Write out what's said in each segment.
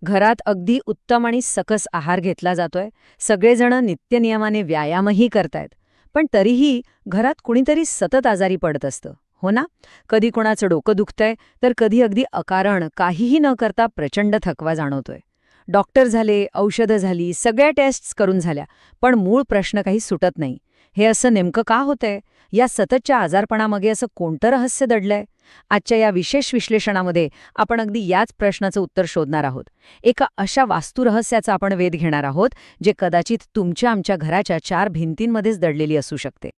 घरात अगदी उत्तम आणि सकस आहार घेतला जातोय, सगळेजण नित्यनियमाने व्यायामही करतायत. पण तरीही घरात कुणीतरी सतत आजारी पडत असतं, हो ना? कधी कोणाचं डोकं दुखतंय, तर कधी अगदी अकारण काहीही न करता प्रचंड थकवा जाणवतोय. डॉक्टर झाले, औषधं झाली, सगळ्या टेस्ट्स करून झाल्या, पण मूळ प्रश्न काही सुटत नाही. हे असं नेमकं का होतंय? या सततच्या आजारपणामागे असं कोणतं रहस्य दडलंय? आजच्या या विशेष विश्लेषणामध्ये आपण अगदी याच प्रश्नाचं उत्तर शोधणार आहोत. एका अशा वास्तुरहस्याचा आपण वेध घेणार आहोत, जे कदाचित तुमच्या आमच्या घराच्या 4 भिंतींमध्येच दडलेली असू शकते.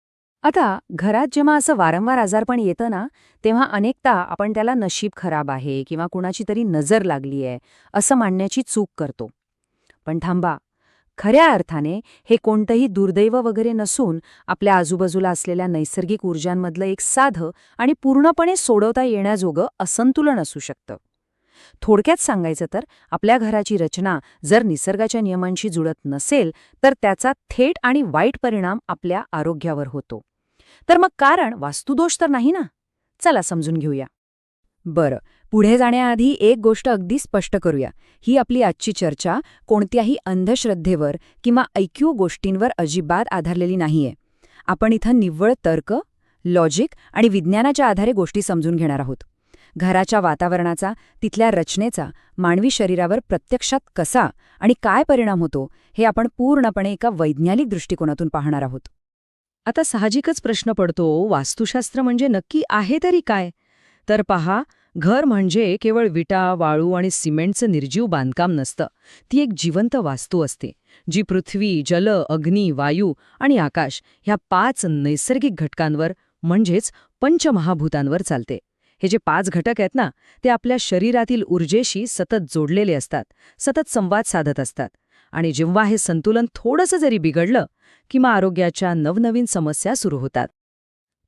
आता घरात जेव्हा असं वारंवार आजारपण येतं ना, तेव्हा अनेकदा आपण त्याला नशीब खराब आहे किंवा कुणाची तरी नजर लागली आहे असं मानण्याची चूक करतो. पण थांबा, खऱ्या अर्थाने हे कोणतंही दुर्दैव वगैरे नसून आपल्या आजूबाजूला असलेल्या नैसर्गिक ऊर्जांमधलं एक साधं आणि पूर्णपणे सोडवता येण्याजोगं असंतुलन असू शकतं. थोडक्यात सांगायचं तर आपल्या घराची रचना जर निसर्गाच्या नियमांशी जुळत नसेल, तर त्याचा थेट आणि वाईट परिणाम आपल्या आरोग्यावर होतो. तर मग कारण वास्तुदोष तर नाही ना? चला समजून घेऊया. बरं, पुढे जाण्याआधी एक गोष्ट अगदी स्पष्ट करूया. ही आपली आजची चर्चा कोणत्याही अंधश्रद्धेवर किंवा ऐक्यू गोष्टींवर अजिबात आधारलेली नाहीये. आपण इथं निव्वळ तर्क, लॉजिक आणि विज्ञानाच्या आधारे गोष्टी समजून घेणार आहोत. घराच्या वातावरणाचा, तिथल्या रचनेचा मानवी शरीरावर प्रत्यक्षात कसा आणि काय परिणाम होतो, हे आपण पूर्णपणे एका वैज्ञानिक दृष्टिकोनातून पाहणार आहोत. आता साहजिकच प्रश्न पडतो, वास्तुशास्त्र म्हणजे नक्की आहे तरी काय? तर पहा, घर म्हणजे केवळ विटा, वाळू आणि सिमेंटचं निर्जीव बांधकाम नसतं. ती एक जिवंत वास्तू असते, जी पृथ्वी, जल, अग्नी, वायू आणि आकाश ह्या 5 नैसर्गिक घटकांवर म्हणजेच पंचमहाभूतांवर चालते. हे जे 5 घटक आहेत ना, ते आपल्या शरीरातील ऊर्जेशी सतत जोडलेले असतात, सतत संवाद साधत असतात. आणि जेव्हा हे संतुलन थोडंसं जरी बिघडलं, किंवा आरोग्याच्या नवनवीन समस्या सुरू होतात.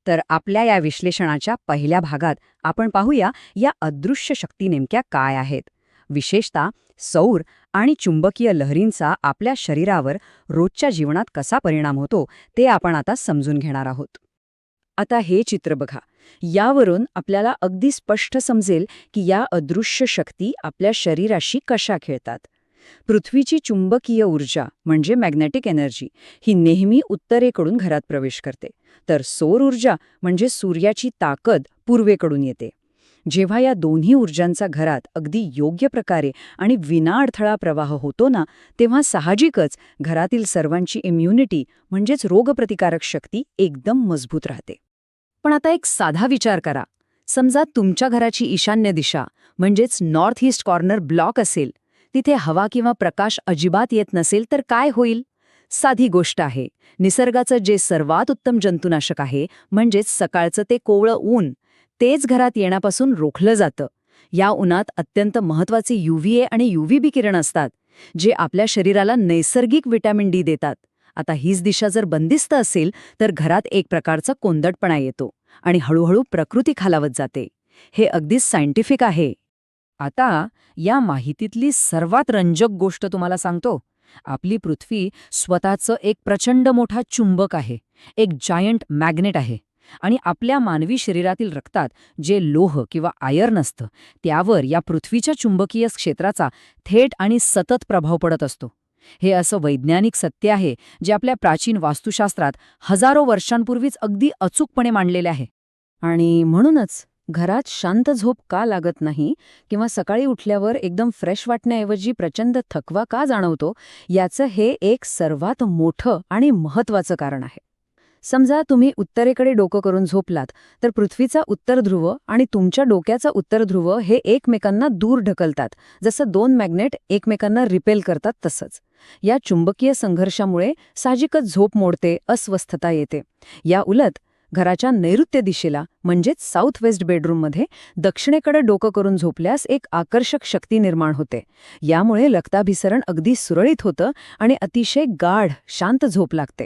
तर आपल्या या विश्लेषणाच्या पहिल्या भागात आपण पाहूया या अदृश्य शक्ती नेमक्या काय आहेत. विशेषतः सौर आणि चुंबकीय लहरींचा आपल्या शरीरावर रोजच्या जीवनात कसा परिणाम होतो ते आपण आता समजून घेणार आहोत. आता हे चित्र बघा. यावरून आपल्याला अगदी स्पष्ट समजेल की या अदृश्य शक्ती आपल्या शरीराशी कशा खेळतात. पृथ्वीची चुंबकीय ऊर्जा म्हणजे मॅग्नेटिक एनर्जी ही नेहमी उत्तरेकडून घरात प्रवेश करते, तर सौर ऊर्जा म्हणजे सूर्याची ताकद पूर्वेकडून येते. जेव्हा या दोन्ही ऊर्जांचा घरात अगदी योग्य प्रकारे आणि विना अडथळा प्रवाह होतो ना, तेव्हा साहजिकच घरातील सर्वांची इम्युनिटी म्हणजेच रोगप्रतिकारक शक्ती एकदम मजबूत राहते. पण आता एक साधा विचार करा. समजा तुमच्या घराची ईशान्य दिशा म्हणजेच नॉर्थ ईस्ट कॉर्नर ब्लॉक असेल, तिथे हवा किंवा प्रकाश अजिबात येत नसेल तर काय होईल? साधी गोष्ट आहे. निसर्गाचं जे सर्वात उत्तम जंतुनाशक आहे, म्हणजेच सकाळचं ते कोवळं ऊन, तेच घरात येण्यापासून रोखलं जातं. या उन्हात अत्यंत महत्त्वाचे UVA आणि UVB किरण असतात, जे आपल्या शरीराला नैसर्गिक व्हिटॅमिन डी देतात. आता हीच दिशा जर बंदिस्त असेल, तर घरात एक प्रकारचा कोंदटपणा येतो आणि हळूहळू प्रकृती खालावत जाते. हे अगदीच सायंटिफिक आहे. आता या माहितीतली सर्वात रंजक गोष्ट तुम्हाला सांगतो. आपली पृथ्वी स्वतःचं एक प्रचंड मोठा चुंबक आहे, एक जायंट मॅग्नेट आहे. आणि आपल्या मानवी शरीरातील रक्तात जे लोह किंवा आयर्न असतं, त्यावर या पृथ्वीच्या चुंबकीय क्षेत्राचा थेट आणि सतत प्रभाव पडत असतो. हे असं वैज्ञानिक सत्य आहे, जे आपल्या प्राचीन वास्तुशास्त्रात हजारो वर्षांपूर्वीच अगदी अचूकपणे मांडलेले आहे. आणि म्हणूनच घरात शांत झोप का लागत नाही किंवा सकाळी उठल्यावर एकदम फ्रेश वाटण्याऐवजी प्रचंड थकवा का जाणवतो, याचं हे एक सर्वात मोठं आणि महत्त्वाचं कारण आहे. समजा तुम्ही उत्तरेकडे डोकं करून झोपलात, तर पृथ्वीचा उत्तर ध्रुव आणि तुमच्या डोक्याचा उत्तर ध्रुव हे एकमेकांना दूर ढकलतात. जसं 2 मॅग्नेट एकमेकांना रिपेल करतात तसंच. या चुंबकीय संघर्षामुळे साहजिकच झोप मोडते, अस्वस्थता येते. या उलट घराच्या नैऋत्य दिशेला म्हणजेच साऊथ वेस्ट बेडरूममध्ये दक्षिणेकडे डोकं करून झोपल्यास एक आकर्षक शक्ती निर्माण होते. यामुळे रक्ताभिसरण अगदी सुरळीत होतं आणि अतिशय गाढ, शांत झोप लागते.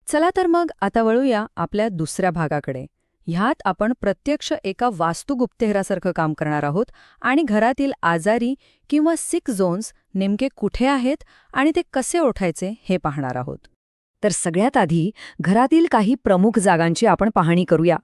चला तर मग आता वळूया आपल्या दुसऱ्या भागाकडे. ह्यात आपण प्रत्यक्ष एका वास्तुगुप्तहेरासारखं काम करणार आहोत आणि घरातील आजारी किंवा सिक झोन्स नेमके कुठे आहेत आणि ते कसे ओळखायचे हे पाहणार आहोत. तर सगळ्यात आधी घरातील काही प्रमुख जागांची आपण पाहणी करूया.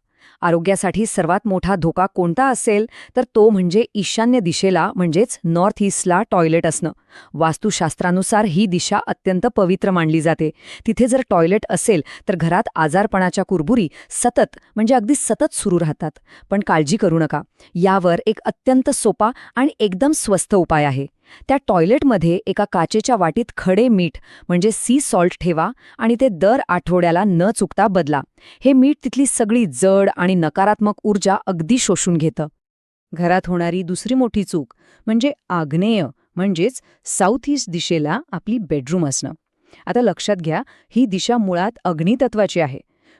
आरोग्यासाठी सर्वात मोठा धोका कोणता असेल तर तो म्हणजे ईशान्य दिशेला म्हणजेच नॉर्थ ईस्टला टॉयलेट असणं. वास्तुशास्त्रानुसार ही दिशा अत्यंत पवित्र मानली जाते. तिथे जर टॉयलेट असेल तर घरात आजारपणाच्या कुरबुरी सतत म्हणजे अगदी सतत सुरू राहतात. पण काळजी करू नका, यावर एक अत्यंत सोपा आणि एकदम स्वस्त उपाय आहे. त्या टॉयलेटमध्ये एका काचेच्या वाटीत खडे मीठ म्हणजे सी सॉल्ट ठेवा आणि ते दर आठवड्याला न चुकता बदला. हे मीठ तिथली सगळी जड आणि नकारात्मक ऊर्जा अगदी शोषून घेतं. घरात होणारी दुसरी मोठी चूक म्हणजे आग्नेय म्हणजेच साऊथ ईस्ट दिशेला आपली बेडरूम असणं. आता लक्षात घ्या, ही दिशा मुळात अग्नितत्वाची आहे.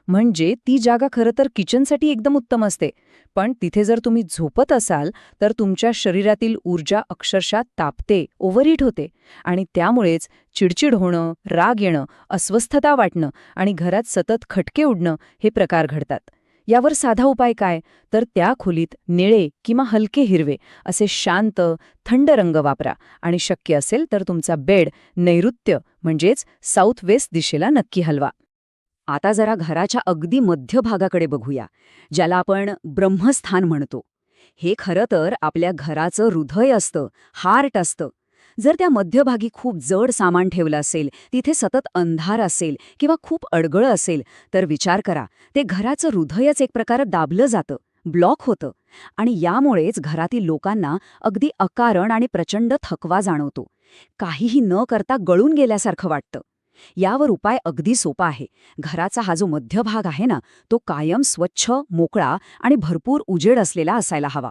म्हणजे ती जागा खरं तर किचनसाठी एकदम उत्तम असते. पण तिथे जर तुम्ही झोपत असाल तर तुमच्या शरीरातील ऊर्जा अक्षरशः तापते, ओव्हरहीट होते आणि त्यामुळेच चिडचिड होणं, राग येणं, अस्वस्थता वाटणं आणि घरात सतत खटके उडणं हे प्रकार घडतात. यावर साधा उपाय काय तर त्या खोलीत निळे किंवा हलके हिरवे असे शांत, थंड रंग वापरा आणि शक्य असेल तर तुमचा बेड नैऋत्य म्हणजेच साऊथ वेस्ट दिशेला नक्की हलवा. आता जरा घराच्या अगदी मध्यभागाकडे बघूया, ज्याला आपण ब्रह्मस्थान म्हणतो. हे खरं तर आपल्या घराचं हृदय असतं, हार्ट असतं. जर त्या मध्यभागी खूप जड सामान ठेवलं असेल, तिथे सतत अंधार असेल किंवा खूप अडगळं असेल, तर विचार करा, ते घराचं हृदयच एक प्रकारे दाबलं जातं, ब्लॉक होतं आणि यामुळेच घरातील लोकांना अगदी अकारण आणि प्रचंड थकवा जाणवतो. काहीही न करता गळून गेल्यासारखं वाटतं. यावर उपाय अगदी सोपा आहे. घराचा हा जो मध्यभाग आहे ना, तो कायम स्वच्छ, मोकळा आणि भरपूर उजेड असलेला असायला हवा.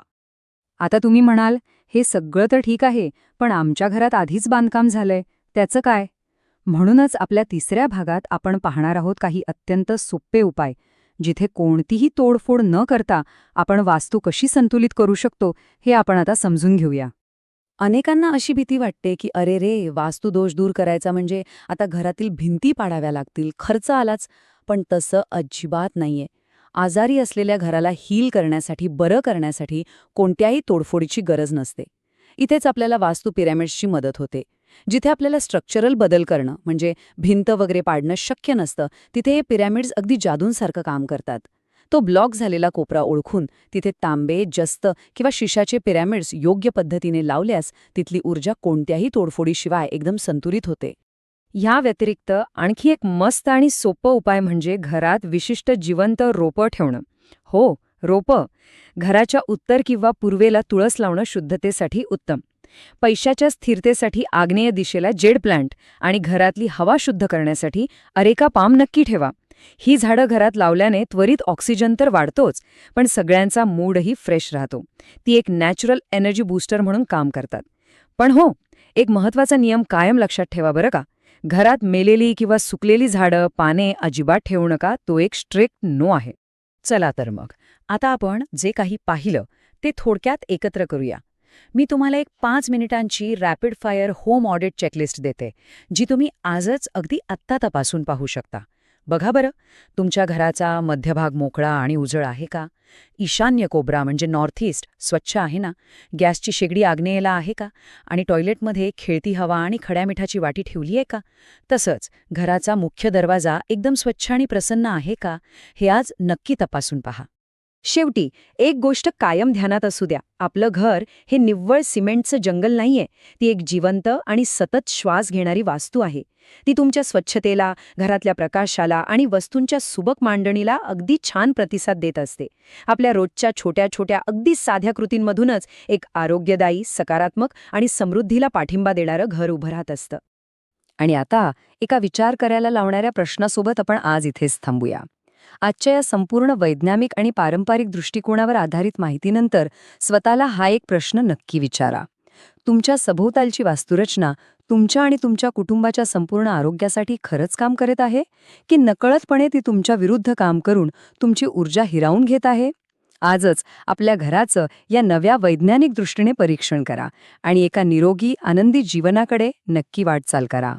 आता तुम्ही म्हणाल, हे सगळं तर ठीक आहे, पण आमच्या घरात आधीच बांधकाम झालंय, त्याचं काय? म्हणूनच आपल्या तिसऱ्या भागात आपण पाहणार आहोत काही अत्यंत सोपे उपाय, जिथे कोणतीही तोडफोड न करता आपण वास्तू कशी संतुलित करू शकतो हे आपण आता समजून घेऊया. अनेकांना अशी भीती वाटते की अरे रे, वास्तुदोष दूर करायचा म्हणजे आता घरातील भिंती पाडाव्या लागतील, खर्च आलाच. पण तसं अजिबात नाहीये. आजारी असलेल्या घराला हील करण्यासाठी, बरं करण्यासाठी कोणत्याही तोडफोडीची गरज नसते. इथेच आपल्याला वास्तू पिरॅमिड्सची मदत होते. जिथे आपल्याला स्ट्रक्चरल बदल करणं म्हणजे भिंत वगैरे पाडणं शक्य नसतं, तिथे हे पिरॅमिड्स अगदी जादूंसारखं काम करतात. तो ब्लॉक झालेला कोपरा ओळखून तिथे तांबे, जस्त किंवा शिशाचे पिरॅमिड्स योग्य पद्धतीने लावल्यास तिथली ऊर्जा कोणत्याही तोडफोडीशिवाय एकदम संतुलित होते. ह्या व्यतिरिक्त आणखी एक मस्त आणि सोपं उपाय म्हणजे घरात विशिष्ट जिवंत रोपं ठेवणं. हो, रोपं. घराच्या उत्तर किंवा पूर्वेला तुळस लावणं शुद्धतेसाठी उत्तम. पैशाच्या स्थिरतेसाठी आग्नेय दिशेला जेड प्लांट आणि घरातली हवा शुद्ध करण्यासाठी अरेका पाम नक्की ठेवा. ही झाडं घरात लावल्याने त्वरित ऑक्सिजन तर वाढतोच, पण सगळ्यांचा मूडही फ्रेश राहतो. ती एक नॅचरल एनर्जी बूस्टर म्हणून काम करतात. पण हो, एक महत्त्वाचा नियम कायम लक्षात ठेवा बरं का. घरात मेलेली किंवा सुकलेली झाडं, पाने अजिबात ठेवू नका. तो एक स्ट्रिक्ट नो आहे. चला तर मग, आता आपण जे काही पाहिलं ते थोडक्यात एकत्र करूया. मी तुम्हाला एक 5 मिनिटांची rapid fire home audit checklist देते, जी तुम्ही आजच अगदी आत्ता तपासून पाहू शकता. बघा बरं, तुमच्या घराचा मध्यभाग मोकळा आणि उजळ आहे का? ईशान्य कोपरा म्हणजे नॉर्थ ईस्ट स्वच्छ आहे ना? गॅसची शेगडी आग्नेयेला आहे का? आणि टॉयलेटमध्ये खेळती हवा आणि खड्या मिठाची वाटी ठेवली आहे का? तसंच घराचा मुख्य दरवाजा एकदम स्वच्छ आणि प्रसन्न आहे का? हे आज नक्की तपासून पहा. शेवटी एक गोष्ट कायम ध्यानात असू द्या, आपलं घर हे निव्वळ सिमेंटचं जंगल नाहीये. ती एक जिवंत आणि सतत श्वास घेणारी वास्तू आहे. ती तुमच्या स्वच्छतेला, घरातल्या प्रकाशाला आणि वस्तूंच्या सुबक मांडणीला अगदी छान प्रतिसाद देत असते. आपल्या रोजच्या छोट्या छोट्या अगदी साध्या कृतींमधूनच एक आरोग्यदायी, सकारात्मक आणि समृद्धीला पाठिंबा देणारं घर उभं राहत असतं. आणि आता एका विचार करायला लावणाऱ्या प्रश्नासोबत आपण आज इथेच थांबूया. आजच्या या संपूर्ण वैज्ञानिक आणि पारंपरिक दृष्टिकोनावर आधारित माहितीनंतर स्वतःला हा एक प्रश्न नक्की विचारा. तुमच्या सभोवतालची वास्तुरचना तुमच्या आणि तुमच्या कुटुंबाच्या संपूर्ण आरोग्यासाठी खरंच काम करत आहे, की नकळतपणे ती तुमच्या विरुद्ध काम करून तुमची ऊर्जा हिरावून घेत आहे? आजच आपल्या घराचं या नव्या वैज्ञानिक दृष्टीने परीक्षण करा आणि एका निरोगी, आनंदी जीवनाकडे नक्की वाटचाल करा.